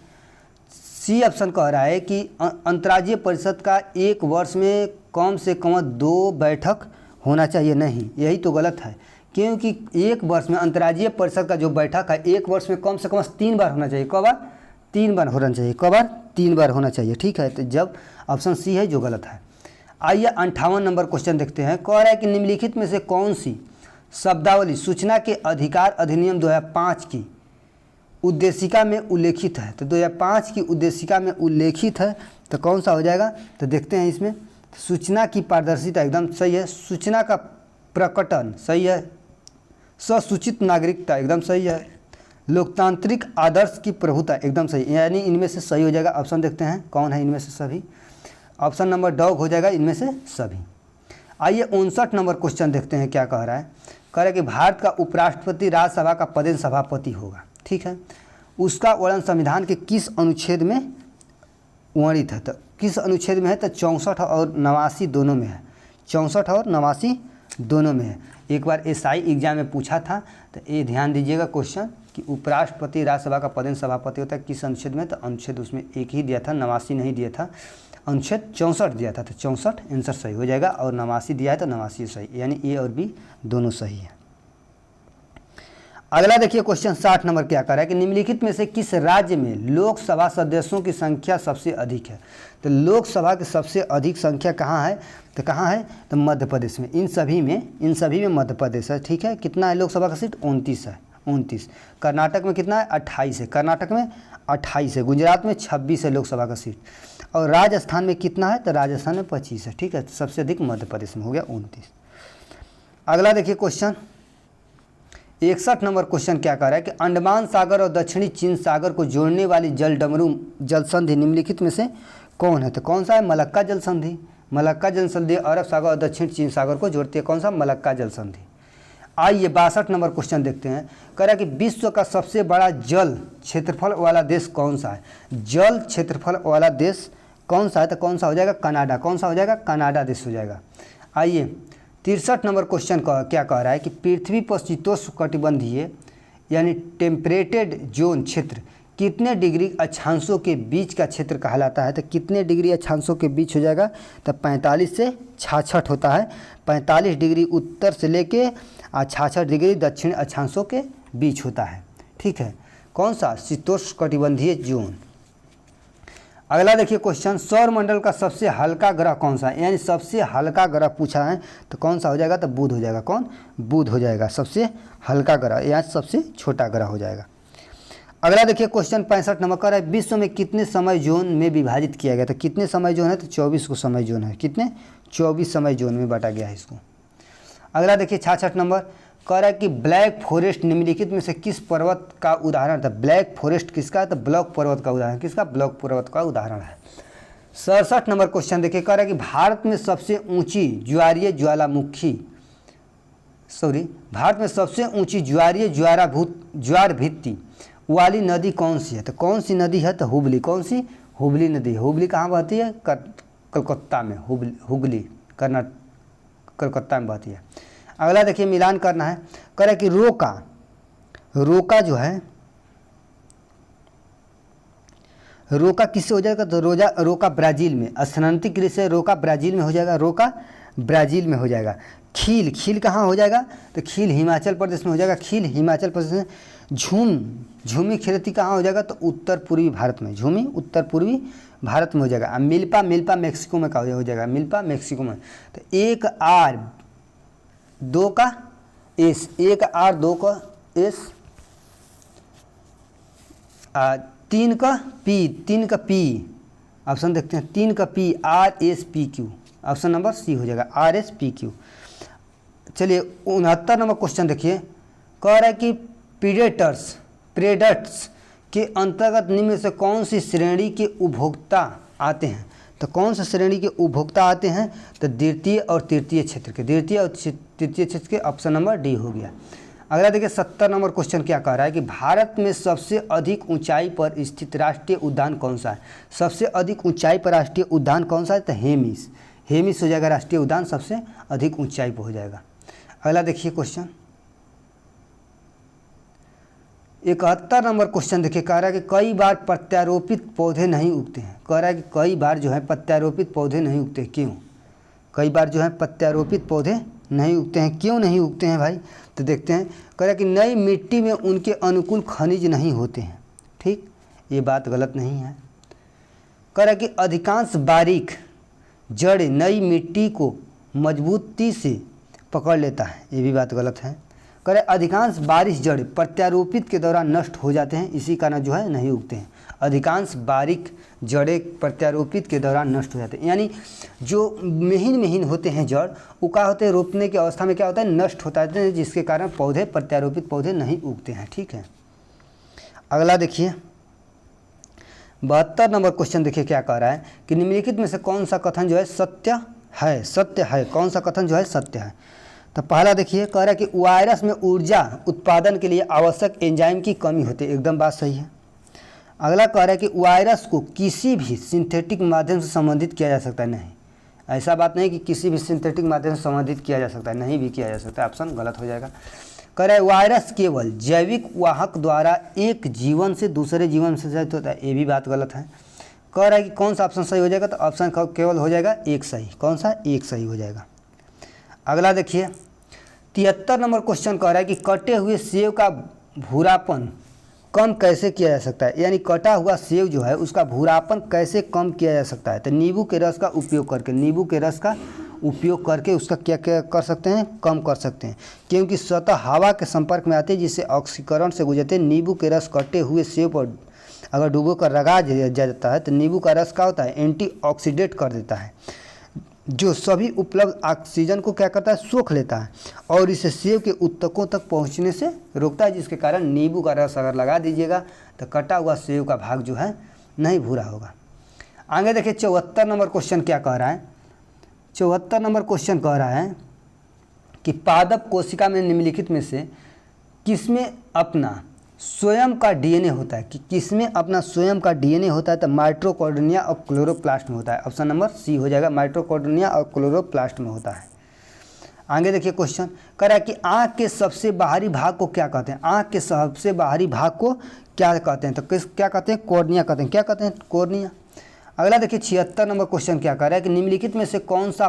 Speaker 1: सी ऑप्शन कह रहा है कि अंतर्राज्यीय परिषद का एक वर्ष में कम से कम 2 बैठक होना चाहिए, नहीं, यही तो गलत है। क्योंकि एक वर्ष में अंतर्राज्यीय परिषद का जो बैठक है एक वर्ष में कम से कम 3 बार होना चाहिए। कब बार, 3 बार होना चाहिए। कब बार, 3 बार होना चाहिए, ठीक है। तो जब ऑप्शन सी है जो गलत है। आइए 58 नंबर क्वेश्चन देखते हैं। कह रहा है कि निम्नलिखित में से कौन सी शब्दावली सूचना के अधिकार अधिनियम 2005 की उद्देशिका में उल्लेखित है। तो 2005 की उद्देशिका में उल्लेखित है तो कौन सा हो जाएगा? तो देखते हैं इसमें, सूचना की पारदर्शिता एकदम सही है, सूचना का प्रकटन सही है, ससूचित नागरिकता एकदम सही है, लोकतांत्रिक आदर्श की प्रभुता एकदम सही, यानी इनमें से सही हो जाएगा। ऑप्शन देखते हैं कौन है इनमें से सभी। ऑप्शन नंबर डॉग हो जाएगा इनमें से सभी। आइए 59 नंबर क्वेश्चन देखते हैं क्या कह रहा है। कह रहा है कि भारत का उपराष्ट्रपति राज्यसभा का पदेन सभापति होगा, ठीक है। उसका वर्णन संविधान के किस अनुच्छेद में वर्णित है? तो किस अनुच्छेद में है? तो 64 और 89 दोनों में है, 64 और 89 दोनों में है। एक बार SI एग्जाम में पूछा था, तो ये ध्यान दीजिएगा क्वेश्चन कि उपराष्ट्रपति राज्यसभा का पदेन सभापति होता है किस अनुच्छेद में? तो अनुच्छेद उसमें एक ही दिया था, 89 नहीं दिया था, अनुच्छेद 64 दिया था, तो 64 आंसर सही हो जाएगा, और 89 दिया है तो 89 सही, यानी A और B दोनों सही है। अगला देखिए क्वेश्चन 60 नंबर क्या कर रहा है कि निम्नलिखित में से किस राज्य में लोकसभा सदस्यों की संख्या सबसे अधिक है? तो लोकसभा की सबसे अधिक संख्या कहाँ है? तो कहाँ है? तो मध्य प्रदेश में। इन सभी में मध्य प्रदेश है, ठीक है। कितना है लोकसभा का सीट? 29 है, 29। कर्नाटक में कितना है? 28 है, कर्नाटक में 28 है। गुजरात में 26 है लोकसभा का सीट, और राजस्थान में कितना है? तो राजस्थान में 25 है, ठीक है। सबसे अधिक मध्य प्रदेश में हो गया 29। अगला देखिए क्वेश्चन 61 नंबर क्वेश्चन क्या कह रहा है कि अंडमान सागर और दक्षिणी चीन सागर को जोड़ने वाली जलडमरू जल संधि निम्नलिखित में से कौन है? तो कौन सा है? मलक्का जल संधि। मलक्का जल संधि अरब सागर और दक्षिण चीन सागर को जोड़ती है, कौन सा? मलक्का जल संधि। आइए 62 नंबर क्वेश्चन देखते हैं। कह रहा है कि विश्व का सबसे बड़ा जल क्षेत्रफल वाला देश कौन सा है? जल क्षेत्रफल वाला देश कौन सा है? तो कौन सा हो जाएगा? कनाडा। कौन सा हो जाएगा? कनाडा देश हो जाएगा। आइए 63 नंबर क्वेश्चन क्या कह रहा है कि पृथ्वी पर शीतोष्णकटिबंधीय यानी टेम्परेटेड जोन क्षेत्र कितने डिग्री अक्षांशों के बीच का क्षेत्र कहलाता है? तो कितने डिग्री अक्षांशों के बीच हो जाएगा? तो 45 से 66 होता है। 45 डिग्री उत्तर से लेके 66 डिग्री दक्षिण अक्षांशों के बीच होता है, ठीक है। कौन सा? शीतोष्णकटिबंधीय जोन। अगला देखिए क्वेश्चन सौरमंडल का सबसे हल्का ग्रह कौन सा है? यानी सबसे हल्का ग्रह पूछा है, तो कौन सा हो जाएगा? तो बुध हो जाएगा। कौन? बुध हो जाएगा सबसे हल्का ग्रह, या सबसे छोटा ग्रह हो जाएगा। अगला देखिए क्वेश्चन 65 नंबर का है विश्व में कितने समय जोन में विभाजित किया गया? तो कितने समय जोन है? तो 24 को समय जोन है। कितने? 24 समय जोन में बांटा गया है इसको। अगला देखिए 66 नंबर कह रहा है कि ब्लैक फॉरेस्ट निम्नलिखित में से किस पर्वत का उदाहरण था? ब्लैक फॉरेस्ट किसका है? तो ब्लैक पर्वत का उदाहरण। किसका? ब्लैक पर्वत का उदाहरण है। 67 नंबर क्वेश्चन देखिए कह रहा है कि भारत में सबसे ऊंची ज्वारीय ज्वार भित्ति वाली नदी कौन सी है? तो कौन सी नदी है? तो हुगली। कौन सी? हुगली नदी। हुगली कहाँ बहती है? कलकत्ता में। हुगली कलकत्ता में बहती है। अगला देखिए मिलान करना है। कह रहा है कि रोका जो है, रोका किससे हो जाएगा? तो रोका ब्राज़ील में। स्थानांतरित से रोका ब्राज़ील में हो जाएगा। रोका ब्राज़ील में हो जाएगा। खील कहाँ हो जाएगा? तो खील हिमाचल प्रदेश में हो जाएगा। खील हिमाचल प्रदेश में। झूमी खेती कहाँ हो जाएगा? तो उत्तर पूर्वी भारत में। झूमी उत्तर पूर्वी भारत में हो जाएगा। मिल्पा मेक्सिको में हो जाएगा। मिल्पा मेक्सिको में। तो 1 R 2 का एस, 1 R 2 का एस, 3 का पी। ऑप्शन देखते हैं 3 का P RSPQ। Option number C हो जाएगा RSPQ। चलिए 69 नंबर क्वेश्चन देखिए। कह रहा है कि प्रेडेटर्स के अंतर्गत निम्न में से कौन सी श्रेणी के उपभोक्ता आते हैं? तो कौन सा श्रेणी के उपभोक्ता आते हैं? तो द्वितीय और तृतीय क्षेत्र के। द्वितीय और तृतीय क्षेत्र के। ऑप्शन नंबर डी हो गया। अगला देखिए 70 नंबर क्वेश्चन क्या कह रहा है कि भारत में सबसे अधिक ऊंचाई पर स्थित राष्ट्रीय उद्यान कौन सा है? सबसे अधिक ऊंचाई पर राष्ट्रीय उद्यान कौन सा है? तो हेमिस हो जाएगा राष्ट्रीय उद्यान, सबसे अधिक ऊंचाई पर हो जाएगा। अगला देखिए क्वेश्चन 71 नंबर क्वेश्चन देखिए। कह रहा है कि कई बार प्रत्यारोपित पौधे नहीं उगते हैं। कह रहा है कि कई बार जो है प्रत्यारोपित पौधे नहीं उगते, क्यों? कई बार जो है प्रत्यारोपित पौधे नहीं उगते हैं, क्यों नहीं उगते हैं भाई? तो देखते हैं। कह रहा है कि नई मिट्टी में उनके अनुकूल खनिज नहीं होते हैं। ठीक, ये बात गलत नहीं है। कह रहा है कि अधिकांश बारीक जड़ें नई मिट्टी को मजबूती से पकड़ लेता है, ये भी बात गलत है। कह रहे अधिकांश बारिश जड़ प्रत्यारोपित के दौरान नष्ट हो जाते हैं, इसी कारण जो है नहीं उगते हैं। अधिकांश बारीक जड़ें प्रत्यारोपित के दौरान नष्ट हो जाते हैं, यानी जो महीन महीन होते हैं जड़, वो क्या होते हैं, रोपने की अवस्था में क्या होता है, नष्ट होता है, जिसके कारण पौधे, प्रत्यारोपित पौधे नहीं उगते हैं। ठीक है, अगला देखिए 72 नंबर क्वेश्चन देखिए क्या कह रहा है कि निम्नलिखित में से कौन सा कथन जो है सत्य है, सत्य है, कौन सा कथन जो है सत्य है। तो पहला देखिए कह रहा है कि वायरस में ऊर्जा उत्पादन के लिए आवश्यक एंजाइम की कमी होती है, एकदम बात सही है। अगला कह रहा है कि वायरस को किसी भी सिंथेटिक माध्यम से संबंधित किया जा सकता है, नहीं, ऐसा बात नहीं कि किसी भी सिंथेटिक माध्यम से संबंधित किया जा सकता है, नहीं भी किया जा सकता है, ऑप्शन गलत हो जाएगा। कह रहा है वायरस केवल जैविक वाहक द्वारा एक जीवन से दूसरे जीवन से संचारित होता है, ये भी बात गलत है। कह रहा है कि कौन सा ऑप्शन सही हो जाएगा, तो ऑप्शन केवल हो जाएगा एक सही, कौन सा, एक सही हो जाएगा। अगला देखिए 73 नंबर क्वेश्चन कह रहा है कि कटे हुए सेब का भूरापन कम कैसे किया जा सकता है, यानी कटा हुआ सेब जो है उसका भूरापन कैसे कम किया जा सकता है। तो नींबू के रस का उपयोग करके, नींबू के रस का उपयोग करके उसका क्या क्या कर सकते हैं, कम कर सकते हैं, क्योंकि सतह हवा के संपर्क में आते हैं जिससे ऑक्सीकरण से गुजरते हैं। नींबू के रस कटे हुए सेब पर अगर डूबो कर रगा जाता है तो नींबू का रस क्या होता है, एंटीऑक्सीडेंट कर देता है, जो सभी उपलब्ध ऑक्सीजन को क्या करता है, सोख लेता है और इसे सेब के उत्तकों तक पहुंचने से रोकता है, जिसके कारण नींबू का रस अगर लगा दीजिएगा तो कटा हुआ सेब का भाग जो है नहीं भूरा होगा। आगे देखिए 74 नंबर क्वेश्चन क्या कह रहा है, 74 नंबर क्वेश्चन कह रहा है कि पादप कोशिका में निम्नलिखित में से किसमें अपना स्वयं का डीएनए होता है, कि किसमें अपना स्वयं का डीएनए होता है, तो माइटोकॉन्ड्रिया और क्लोरोप्लास्ट में होता है, ऑप्शन नंबर सी हो जाएगा, माइटोकॉन्ड्रिया और क्लोरोप्लास्ट में होता है। आगे देखिए क्वेश्चन कह रहा है कि आँख के सबसे बाहरी भाग को क्या कहते हैं, आँख के सबसे बाहरी भाग को क्या कहते हैं, तो क्या कहते हैं, कॉर्निया कहते हैं, क्या कहते हैं, कॉर्निया। अगला देखिए 76 नंबर क्वेश्चन क्या कह रहा है कि निम्नलिखित में से कौन सा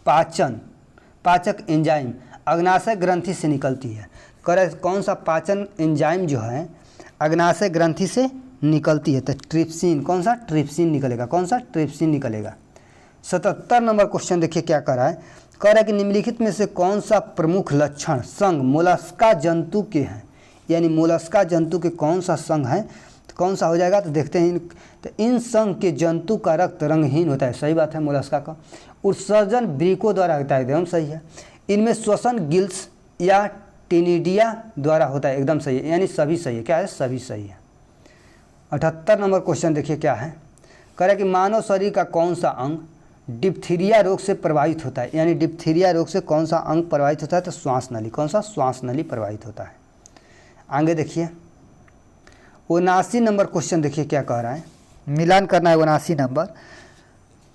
Speaker 1: पाचक एंजाइम अग्नाशय ग्रंथि से निकलती है। कह रहा है कौन सा पाचन एंजाइम जो है अग्नाशय ग्रंथि से निकलती है, तो ट्रिप्सिन, कौन सा, ट्रिप्सिन निकलेगा, कौन सा, ट्रिप्सिन निकलेगा। 77 नंबर क्वेश्चन देखिए क्या कह रहा है, कह रहा है कि निम्नलिखित में से कौन सा प्रमुख लक्षण संघ मोलस्का जंतु के हैं, यानी मोलस्का जंतु के कौन सा संघ है, तो कौन सा हो जाएगा, तो देखते हैं। तो इन संघ के जंतु का रक्त रंगहीन होता है, सही बात है, मोलस्का का। उत्सर्जन वृको द्वारा होता है, एकदम सही है। इनमें श्वसन गिल्स या टेनिडिया द्वारा होता है, एकदम सही है, यानी सभी सही है, क्या है, सभी सही है। 78 नंबर क्वेश्चन देखिए क्या है, कह रहा है कि मानव शरीर का कौन सा अंग डिप्थीरिया रोग से प्रभावित होता है, यानी डिप्थीरिया रोग से कौन सा अंग प्रभावित होता है, तो श्वास नली, कौन सा, श्वास नली प्रभावित होता है। आगे देखिए 79 नंबर क्वेश्चन देखिए क्या कह रहा है, मिलान करना है 79 नंबर।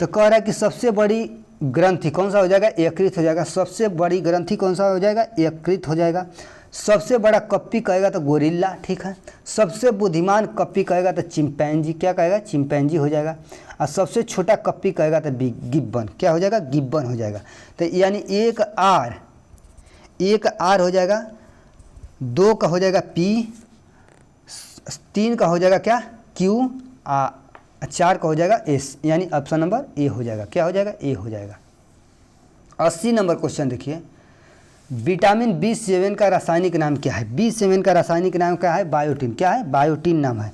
Speaker 1: तो कह रहा है कि सबसे बड़ी ग्रंथि कौन सा हो जाएगा, यकृत हो जाएगा। सबसे बड़ी ग्रंथि कौन सा हो जाएगा, यकृत हो जाएगा। सबसे बड़ा कप्पी कहेगा तो गोरिल्ला, ठीक है। सबसे बुद्धिमान कप्पी कहेगा तो चिंपैंजी, क्या कहेगा, चिंपैंजी हो जाएगा। और सबसे छोटा कप्पी कहेगा तो गिब्बन, क्या हो जाएगा, गिब्बन हो जाएगा। तो यानी एक आर हो जाएगा, 2 का हो जाएगा पी, 3 का हो जाएगा क्या, क्यू, 4 का हो जाएगा एस, यानी ऑप्शन नंबर ए हो जाएगा, क्या हो जाएगा, ए हो जाएगा। 80 नंबर क्वेश्चन देखिए, विटामिन B7 का रासायनिक नाम क्या है। B7 का रासायनिक नाम क्या है, बायोटिन, क्या है, बायोटिन नाम है,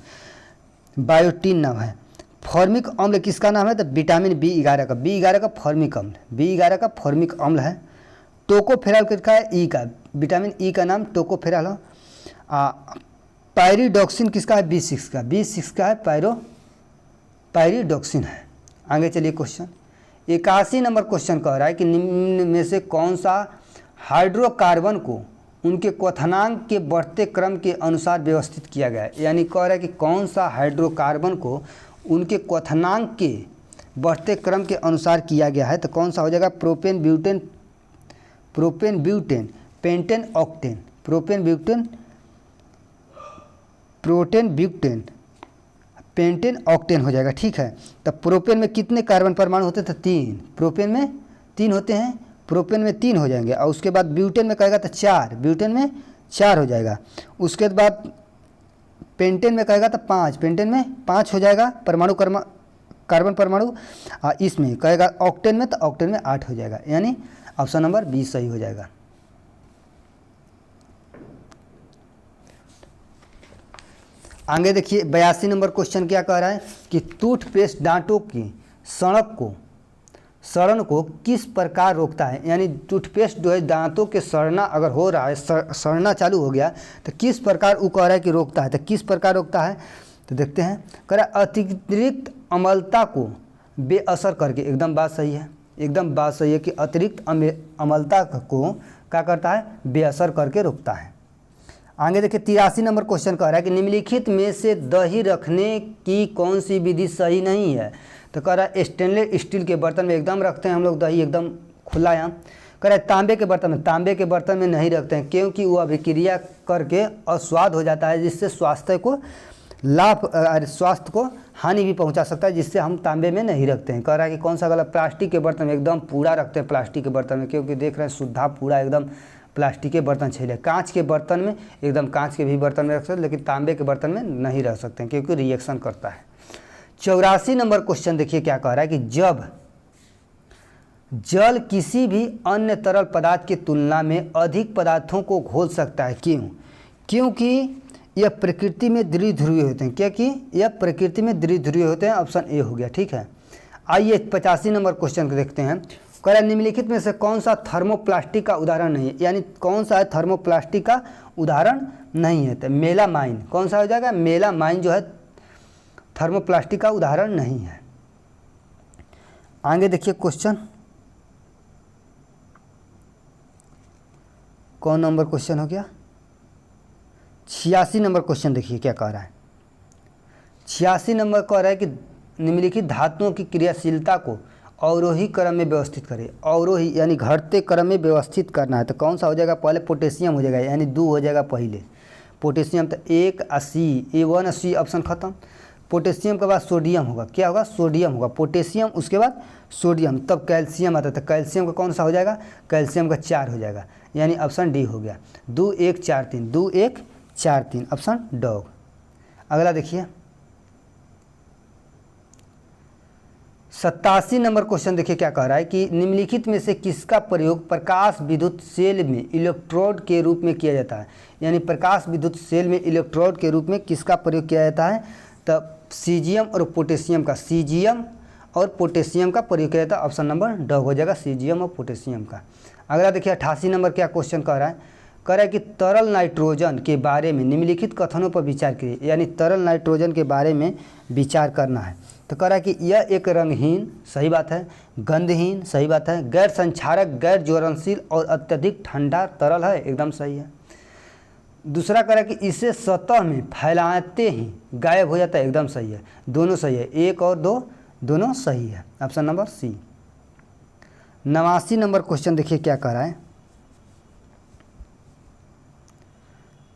Speaker 1: बायोटिन नाम है। फॉर्मिक अम्ल किसका नाम है, तो विटामिन B11 का, B11 का फॉर्मिक अम्ल, B11 का फॉर्मिक अम्ल है। टोकोफेरॉल किसका है, ई का, विटामिन ई का नाम टोकोफेरॉल हो। पायरिडॉक्सिन किसका है, B6 का, B6 का है पायरिडॉक्सिन है। आगे चलिए क्वेश्चन 81 नंबर क्वेश्चन कह रहा है कि निम्न में से कौन सा हाइड्रोकार्बन को उनके क्वथनांक के बढ़ते क्रम के अनुसार व्यवस्थित किया गया है, यानी कह रहा है कि कौन सा हाइड्रोकार्बन को उनके क्वथनांक के बढ़ते क्रम के अनुसार किया गया है, तो कौन सा हो जाएगा, propane butane pentane octane, protein butane pentane octane हो जाएगा, ठीक है। तो प्रोपेन में कितने कार्बन परमाणु होते थे, 3, प्रोपेन में 3 होते हैं, प्रोपेन में 3 हो जाएंगे। और उसके बाद ब्यूटेन में कहेगा तो 4, ब्यूटेन में 4 हो जाएगा। उसके बाद पेंटेन में कहेगा तो 5, पेंटेन में 5 हो जाएगा परमाणु कार्बन परमाणु। इसमें कहेगा ऑक्टेन में तो ऑक्टेन में 8 हो जाएगा, यानी ऑप्शन नंबर बी सही हो जाएगा। आगे देखिए 82 नंबर क्वेश्चन क्या कह रहा है कि टूथपेस्ट दांतों की सड़न को किस प्रकार रोकता है। यानी टूथपेस्ट जो है दांतों के सड़ना अगर हो रहा है, सड़ना चालू हो गया तो किस प्रकार वो कह रहा है कि रोकता है। तो किस प्रकार रोकता है तो देखते हैं। कह रहा है अतिरिक्त अम्लता को बेअसर करके। एकदम बात सही है, एकदम बात सही है कि अतिरिक्त अम्लता को क्या करता है, बेअसर करके रोकता है। आगे देखिए 83 नंबर क्वेश्चन कह रहा है कि निम्नलिखित में से दही रखने की कौन सी विधि सही नहीं है। तो कह रहा है स्टेनलेस स्टील के बर्तन में एकदम रखते हैं हम लोग दही, एकदम खुला यहाँ। कह रहा है तांबे के बर्तन में नहीं रखते हैं क्योंकि वो अभिक्रिया करके अस्वाद हो जाता है, जिससे स्वास्थ्य को हानि भी पहुंचा सकता है, जिससे हम तांबे में नहीं रखते हैं। कह रहा है कि कौन सा गलत। प्लास्टिक के बर्तन में एकदम पूरा रखते हैं, प्लास्टिक के बर्तन में, क्योंकि देख रहे हैं शुद्धा पूरा एकदम प्लास्टिक के बर्तन छीले। कांच के बर्तन में एकदम कांच के भी बर्तन में रख सकते हैं, लेकिन तांबे के बर्तन में नहीं रख सकते हैं क्योंकि रिएक्शन करता है। 84 नंबर क्वेश्चन देखिए क्या कह रहा है कि जब जल किसी भी अन्य तरल पदार्थ की तुलना में अधिक पदार्थों को घोल सकता है, क्यों। क्योंकि यह प्रकृति में द्विध्रुवीय होते हैं। क्योंकि यह प्रकृति में द्विध्रुवीय होते हैं। ऑप्शन ए हो गया। ठीक है, आइए 85 नंबर क्वेश्चन को देखते हैं। कह रहा है निम्नलिखित में से कौन सा थर्मोप्लास्टिक का उदाहरण नहीं है। यानी कौन सा है थर्मोप्लास्टिक का उदाहरण नहीं है। तो मेलामाइन कौन सा हो जाएगा, मेलामाइन जो है थर्मोप्लास्टिक का उदाहरण नहीं है। आगे देखिए क्वेश्चन, कौन नंबर क्वेश्चन हो गया, 86 नंबर क्वेश्चन देखिए क्या कह रहा है। 86 नंबर कह रहा है कि निम्नलिखित धातुओं की क्रियाशीलता को अवरोही क्रम में व्यवस्थित करें। अवरोही यानी घटते क्रम में व्यवस्थित करना है। तो कौन सा हो जाएगा, पहले पोटेशियम हो जाएगा, यानी 2 हो जाएगा पहले पोटेशियम। तो 180 A180 ऑप्शन खत्म। पोटेशियम के बाद सोडियम होगा, क्या होगा, सोडियम होगा। पोटेशियम उसके बाद सोडियम, तब कैल्शियम आता है। तो कैल्शियम का कौन सा हो जाएगा, कैल्शियम का 4 हो जाएगा, यानी ऑप्शन डी हो गया। 2 1 4 3, 2 1 4 3 ऑप्शन डॉग। अगला देखिए 87 नंबर क्वेश्चन देखिए क्या कह रहा है कि निम्नलिखित में से किसका प्रयोग प्रकाश विद्युत सेल में इलेक्ट्रोड के रूप में किया जाता है। यानी प्रकाश विद्युत सेल में इलेक्ट्रोड के रूप में किसका प्रयोग किया जाता है। तब सीजियम और पोटेशियम का, सीजियम और पोटेशियम का प्रयोग किया जाता है। ऑप्शन नंबर डॉग हो जाएगा, सीजियम और पोटेशियम का। अगला देखिए 88 नंबर क्या क्वेश्चन कह रहा है। कह रहा है कि तरल नाइट्रोजन के बारे में निम्नलिखित कथनों पर विचार करिए। यानी तरल नाइट्रोजन के बारे में विचार करना है। तो कह रहा है कि यह एक रंगहीन, सही बात है, गंधहीन, सही बात है, गैर संक्षारक, गैर ज्वलनशील और अत्यधिक ठंडा तरल है, एकदम सही है। दूसरा कह रहा है कि इसे सतह में फैलाते ही गायब हो जाता है, एकदम सही है, दोनों सही है, 1 और 2 दोनों सही है, option number C. 89 number question देखिए क्या कह रहा है।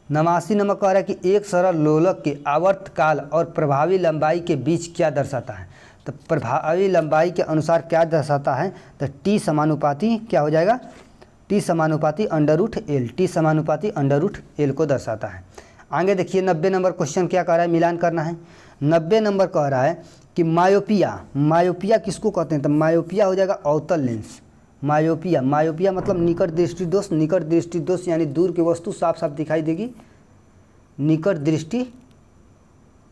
Speaker 1: 89 नंबर कह रहा है कि एक सरल लोलक के आवर्तकाल और प्रभावी लंबाई के बीच क्या दर्शाता है। तो प्रभावी लंबाई के अनुसार क्या दर्शाता है, तो टी समानुपाती क्या हो जाएगा, टी समानुपाती √L, टी समानुपाती √L को दर्शाता है। आगे देखिए 90 नंबर क्वेश्चन क्या कह रहा है, मिलान करना है। 90 नंबर कह रहा है कि मायोपिया किसको कहते हैं। तो मायोपिया हो जाएगा अवतल लेंस। मायोपिया मतलब निकट दृष्टि दोष। निकट दृष्टि दोष यानी दूर की वस्तु साफ साफ दिखाई देगी।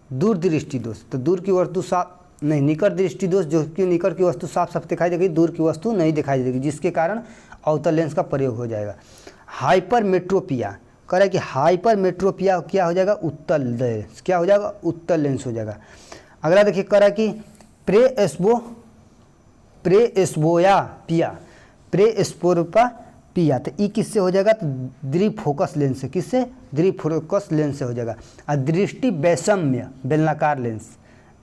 Speaker 1: दूर दृष्टि दोष, तो दूर की वस्तु साफ नहीं, निकट दृष्टि दोष जो कि निकट की वस्तु साफ साफ दिखाई देगी, दूर की वस्तु नहीं दिखाई देगी, जिसके कारण अवतल लेंस का प्रयोग हो जाएगा। हाइपरमेट्रोपिया कह रहा है कि हाइपरमेट्रोपिया क्या हो जाएगा, उत्तल लेंस, क्या हो जाएगा, उत्तल लेंस हो जाएगा। अगला देखिए कह रहा है कि प्रेस्पोरोपिया, तो ई किससे हो जाएगा, तो द्विफोकस लेंस से, किससे, द्विफोकस लेंस से हो जाएगा। और दृष्टि वैषम्य बेलनाकार लेंस,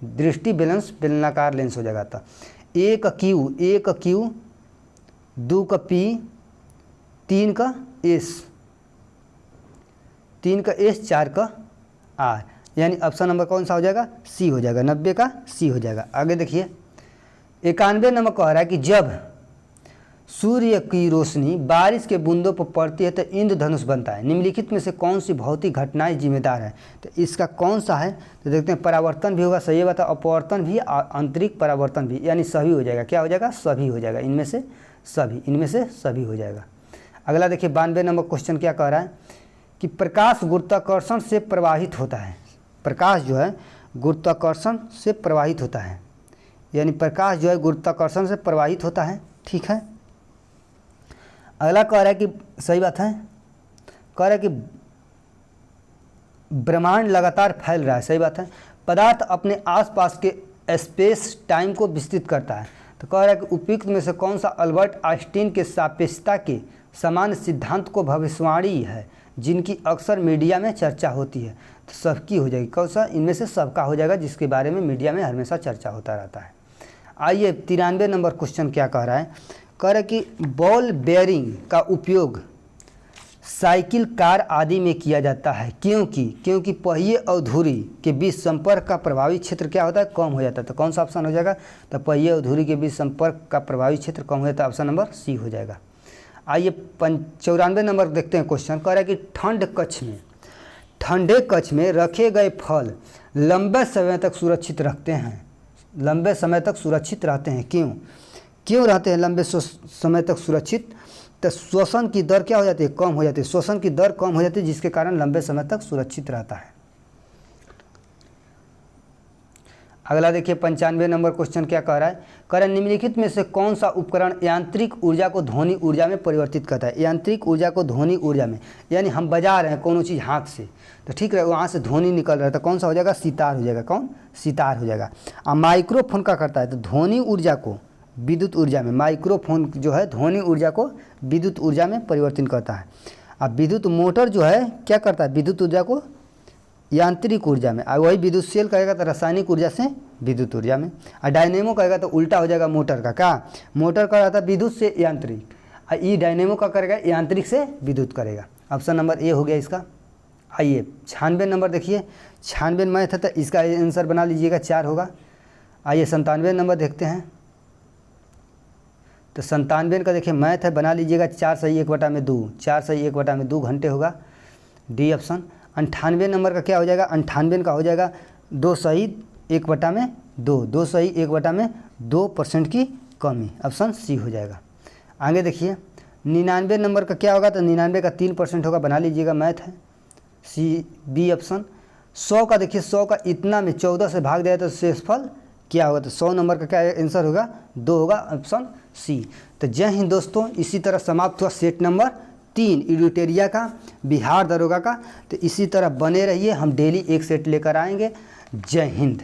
Speaker 1: दृष्टि बैलेंस बेलनाकार लेंस हो जाएगा। तो 1 Q 2 P 3 S 4 R, यानी ऑप्शन नंबर कौन सा हो जाएगा, सी हो जाएगा, 90 का सी हो जाएगा। आगे देखिए 91 नंबर कह रहा है कि जब सूर्य की रोशनी बारिश के बूंदों पर पड़ती है तो इंद्रधनुष बनता है। निम्नलिखित में से कौन सी भौतिक घटनाएं जिम्मेदार है? तो इसका कौन सा है? तो देखते हैं, परावर्तन भी होगा, सही बात है, अपवर्तन भी, आंतरिक परावर्तन भी, यानी सभी हो जाएगा। क्या हो जाएगा? सभी हो जाएगा, इनमें से सभी हो जाएगा। अगला देखिए 92 नंबर क्वेश्चन क्या कह रहा है कि प्रकाश गुरुत्वाकर्षण से प्रवाहित होता है। प्रकाश जो है गुरुत्वाकर्षण से प्रवाहित होता है, यानी प्रकाश जो है गुरुत्वाकर्षण से प्रवाहित होता है। ठीक है। अगला कह रहा है कि सही बात है, कह रहा है कि ब्रह्मांड लगातार फैल रहा है। सही बात है। पदार्थ अपने आसपास के स्पेस टाइम को विस्तृत करता है। तो कह रहा है कि उपयुक्त में से कौन सा अल्बर्ट आइंस्टीन के सापेक्षता के समान सिद्धांत को भविष्यवाणी है जिनकी अक्सर मीडिया में चर्चा होती है? तो सबकी हो जाएगी। कौन सा? इनमें से सबका हो जाएगा, जिसके बारे में मीडिया में हमेशा चर्चा होता रहता है। आइए 93 नंबर क्वेश्चन क्या कह रहा है? कह रहा है कि बॉल बेयरिंग का उपयोग साइकिल, कार आदि में किया जाता है क्योंकि पहिए और धुरी के बीच संपर्क का प्रभावी क्षेत्र क्या होता है? कम हो जाता है। तो कौन सा ऑप्शन हो जाएगा? तो पहिए और धुरी के बीच संपर्क का प्रभावी क्षेत्र कम हो जाता है, ऑप्शन नंबर सी हो जाएगा। आइए 94 नंबर देखते हैं क्वेश्चन। कह रहा है कि ठंडे कक्ष में रखे गए फल लंबे समय तक सुरक्षित रहते हैं। क्यों रहते हैं लंबे समय तक सुरक्षित? तो श्वसन की दर क्या हो जाती है? कम हो जाती है। श्वसन की दर कम हो जाती है, जिसके कारण लंबे समय तक सुरक्षित रहता है। अगला देखिए 95 नंबर क्वेश्चन क्या कह रहा है? कह रहा है निम्नलिखित में से कौन सा उपकरण यांत्रिक ऊर्जा को ध्वनि ऊर्जा में परिवर्तित करता है? यांत्रिक ऊर्जा को ध्वनि ऊर्जा में, यानी हम बजा रहे हैं कोनो चीज़ हाथ से, तो ठीक है, वहाँ से ध्वनि निकल रहा है, तो कौन सा हो जाएगा? सितार हो जाएगा। कौन? सितार हो जाएगा। अब माइक्रोफोन का करता है, तो ध्वनि ऊर्जा को विद्युत ऊर्जा में, माइक्रोफोन जो है ध्वनि ऊर्जा को विद्युत ऊर्जा में परिवर्तन करता है। अब विद्युत मोटर जो है क्या करता है? विद्युत ऊर्जा को यांत्रिक ऊर्जा में, और वही विद्युत सेल कहेगा तो रासायनिक ऊर्जा से विद्युत ऊर्जा में, और डायनेमो कहेगा तो उल्टा हो जाएगा मोटर का। क्या? मोटर का रहता है विद्युत से यांत्रिक, और ई डायनेमो का करेगा यांत्रिक से विद्युत करेगा। ऑप्शन नंबर ए हो गया इसका। आइए 96 नंबर देखिए, 96 मैथ है तो इसका आंसर बना लीजिएगा, 4 होगा। आइए 97 नंबर देखते हैं। तो 97 का देखिए मैथ है, बना लीजिएगा 4 सही 1/2, 4 सही 1/2 घंटे होगा, डी ऑप्शन। 98 नंबर का क्या हो जाएगा? 98 का हो जाएगा 2 सही 1/2, 2 सही 1/2% की कमी, ऑप्शन सी हो जाएगा। आगे देखिए 99 नंबर का क्या होगा? तो 99 का 3% होगा, बना लीजिएगा, मैथ है, सी बी ऑप्शन। 100 का देखिए 100 का इतना में 14 से भाग दिया तो शेषफल क्या होगा? तो 100 नंबर का क्या आंसर होगा? 2 होगा, ऑप्शन सी। तो जय हिंद दोस्तों, इसी तरह समाप्त हुआ सेट नंबर 3 एडिटोरिया का, बिहार दरोगा का। तो इसी तरह बने रहिए, हम डेली एक सेट लेकर आएंगे। जय हिंद।